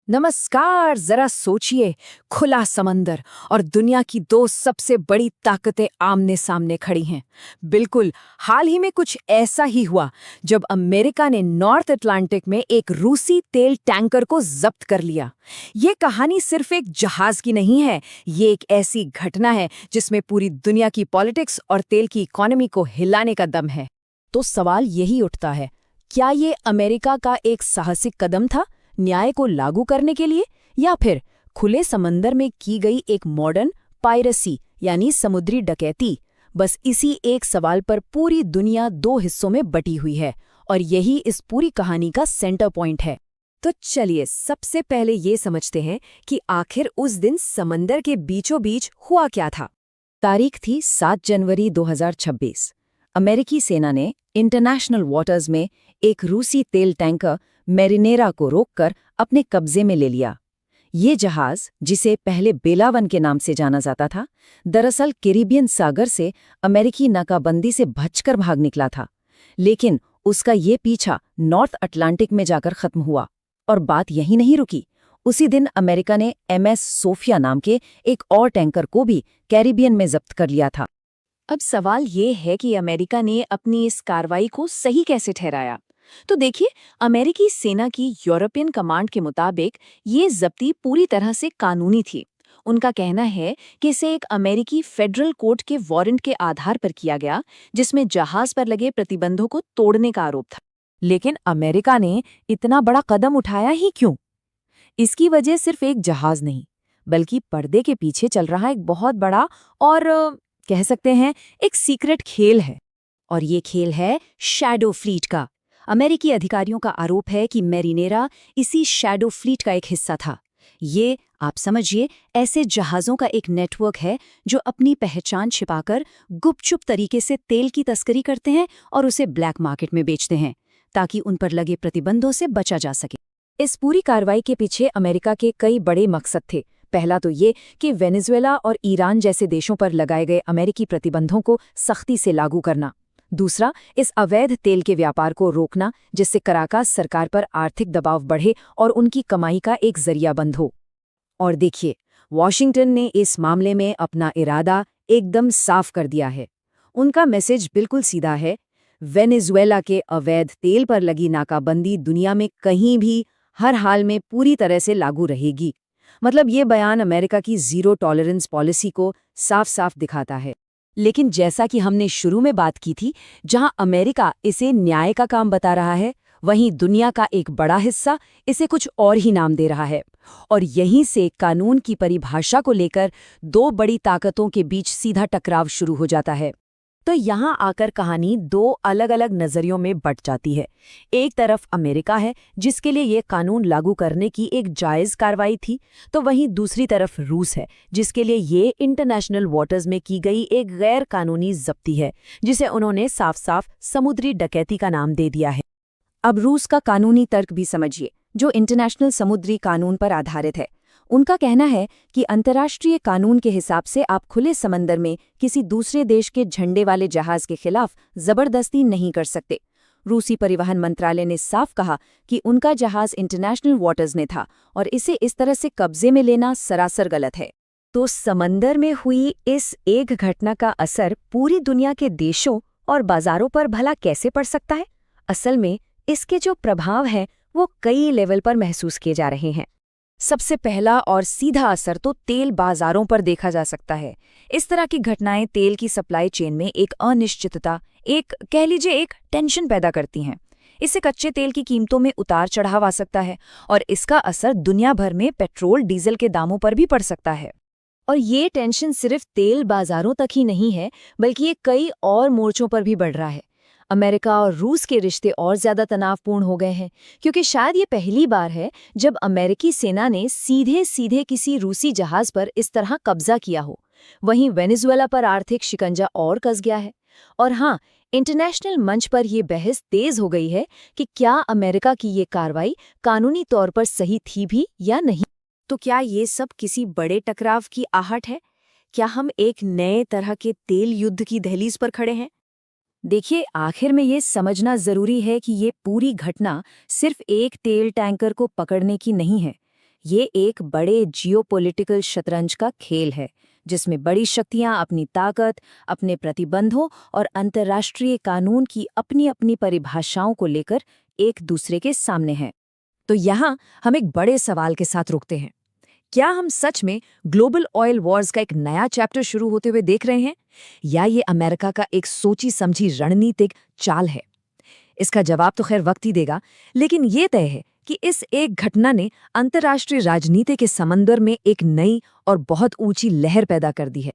नमस्कार। जरा सोचिए, खुला समंदर और दुनिया की दो सबसे बड़ी ताकतें आमने सामने खड़ी हैं। बिल्कुल हाल ही में कुछ ऐसा ही हुआ जब अमेरिका ने नॉर्थ अटलांटिक में एक रूसी तेल टैंकर को जब्त कर लिया। ये कहानी सिर्फ एक जहाज की नहीं है, ये एक ऐसी घटना है जिसमें पूरी दुनिया की पॉलिटिक्स और तेल की इकोनॉमी को हिलाने का दम है। तो सवाल यही उठता है, क्या ये अमेरिका का एक साहसिक कदम था न्याय को लागू करने के लिए, या फिर खुले समंदर में की गई एक मॉडर्न पायरेसी यानी समुद्री डकैती? बस इसी एक सवाल पर पूरी दुनिया दो हिस्सों में बटी हुई है और यही इस पूरी कहानी का सेंटर पॉइंट है। तो चलिए सबसे पहले ये समझते हैं कि आखिर उस दिन समंदर के बीचों बीच हुआ क्या था। तारीख थी 7 जनवरी 2026। अमेरिकी सेना ने इंटरनेशनल वाटर्स में एक रूसी तेल टैंकर मैरिनेरा को रोककर अपने कब्जे में ले लिया। ये जहाज, जिसे पहले बेलावन के नाम से जाना जाता था, दरअसल कैरिबियन सागर से अमेरिकी नाकाबंदी से बचकर भाग निकला था। लेकिन उसका ये पीछा नॉर्थ अटलांटिक में जाकर खत्म हुआ। और बात यहीं नहीं रुकी। उसी दिन अमेरिका ने MS सोफिया नाम के एक और टैंकर को भी कैरिबियन में जब्त कर लिया था। अब सवाल ये है कि अमेरिका ने अपनी इस कार्रवाई को सही कैसे ठहराया। तो देखिए, अमेरिकी सेना की यूरोपियन कमांड के मुताबिक ये जब्ती पूरी तरह से कानूनी थी। उनका कहना है कि इसे एक अमेरिकी फेडरल कोर्ट के वारंट के आधार पर किया गया, जिसमें जहाज पर लगे प्रतिबंधों को तोड़ने का आरोप था। लेकिन अमेरिका ने इतना बड़ा कदम उठाया ही क्यों? इसकी वजह सिर्फ एक जहाज नहीं, बल्कि पर्दे के पीछे चल रहा एक बहुत बड़ा और कह सकते हैं एक सीक्रेट खेल है। और ये खेल है शैडो फ्लीट का। अमेरिकी अधिकारियों का आरोप है कि मैरिनेरा इसी शैडो फ्लीट का एक हिस्सा था। ये, आप समझिए, ऐसे जहाज़ों का एक नेटवर्क है जो अपनी पहचान छिपाकर गुपचुप तरीके से तेल की तस्करी करते हैं और उसे ब्लैक मार्केट में बेचते हैं, ताकि उन पर लगे प्रतिबंधों से बचा जा सके। इस पूरी कार्रवाई के पीछे अमेरिका के कई बड़े मकसद थे। पहला तो ये कि वेनेजुएला और ईरान जैसे देशों पर लगाए गए अमेरिकी प्रतिबंधों को सख्ती से लागू करना। दूसरा, इस अवैध तेल के व्यापार को रोकना, जिससे कराकास सरकार पर आर्थिक दबाव बढ़े और उनकी कमाई का एक जरिया बंद हो। और देखिए, वॉशिंगटन ने इस मामले में अपना इरादा एकदम साफ कर दिया है। उनका मैसेज बिल्कुल सीधा है, वेनेजुएला के अवैध तेल पर लगी नाकाबंदी दुनिया में कहीं भी हर हाल में पूरी तरह से लागू रहेगी। मतलब ये बयान अमेरिका की जीरो टॉलरेंस पॉलिसी को साफ साफ दिखाता है। लेकिन जैसा कि हमने शुरू में बात की थी, जहां अमेरिका इसे न्याय का काम बता रहा है, वहीं दुनिया का एक बड़ा हिस्सा इसे कुछ और ही नाम दे रहा है। और यहीं से कानून की परिभाषा को लेकर दो बड़ी ताकतों के बीच सीधा टकराव शुरू हो जाता है। तो यहाँ आकर कहानी दो अलग अलग नजरियों में बंट जाती है। एक तरफ अमेरिका है, जिसके लिए ये कानून लागू करने की एक जायज़ कार्रवाई थी, तो वहीं दूसरी तरफ रूस है, जिसके लिए ये इंटरनेशनल वाटर्स में की गई एक गैर कानूनी जब्ती है, जिसे उन्होंने साफ साफ समुद्री डकैती का नाम दे दिया है। अब रूस का कानूनी तर्क भी समझिए, जो इंटरनेशनल समुद्री कानून पर आधारित है। उनका कहना है कि अंतर्राष्ट्रीय कानून के हिसाब से आप खुले समंदर में किसी दूसरे देश के झंडे वाले जहाज के खिलाफ जबरदस्ती नहीं कर सकते। रूसी परिवहन मंत्रालय ने साफ कहा कि उनका जहाज इंटरनेशनल वाटर्स में था और इसे इस तरह से कब्जे में लेना सरासर गलत है। तो समंदर में हुई इस एक घटना का असर पूरी दुनिया के देशों और बाजारों पर भला कैसे पड़ सकता है? असल में इसके जो प्रभाव हैं वो कई लेवल पर महसूस किए जा रहे हैं। सबसे पहला और सीधा असर तो तेल बाजारों पर देखा जा सकता है। इस तरह की घटनाएं तेल की सप्लाई चेन में एक अनिश्चितता, एक कह लीजिए एक टेंशन पैदा करती हैं। इससे कच्चे तेल की कीमतों में उतार चढ़ाव आ सकता है और इसका असर दुनिया भर में पेट्रोल डीजल के दामों पर भी पड़ सकता है। और ये टेंशन सिर्फ तेल बाजारों तक ही नहीं है, बल्कि ये कई और मोर्चों पर भी बढ़ रहा है। अमेरिका और रूस के रिश्ते और ज्यादा तनावपूर्ण हो गए हैं, क्योंकि शायद ये पहली बार है जब अमेरिकी सेना ने सीधे सीधे किसी रूसी जहाज पर इस तरह कब्जा किया हो। वहीं वेनेजुएला पर आर्थिक शिकंजा और कस गया है। और हाँ, इंटरनेशनल मंच पर यह बहस तेज हो गई है कि क्या अमेरिका की ये कार्रवाई कानूनी तौर पर सही थी भी या नहीं। तो क्या ये सब किसी बड़े टकराव की आहट है? क्या हम एक नए तरह के तेल युद्ध की दहलीज पर खड़े हैं? देखिए, आखिर में ये समझना जरूरी है कि ये पूरी घटना सिर्फ एक तेल टैंकर को पकड़ने की नहीं है। ये एक बड़े जियोपॉलिटिकल शतरंज का खेल है जिसमें बड़ी शक्तियां अपनी ताकत, अपने प्रतिबंधों और अंतर्राष्ट्रीय कानून की अपनी अपनी परिभाषाओं को लेकर एक दूसरे के सामने हैं। तो यहाँ हम एक बड़े सवाल के साथ रुकते हैं। क्या हम सच में ग्लोबल ऑयल वॉर्स का एक नया चैप्टर शुरू होते हुए देख रहे हैं, या ये अमेरिका का एक सोची समझी रणनीतिक चाल है? इसका जवाब तो खैर वक्त ही देगा, लेकिन ये तय है कि इस एक घटना ने अंतर्राष्ट्रीय राजनीति के समंदर में एक नई और बहुत ऊंची लहर पैदा कर दी है।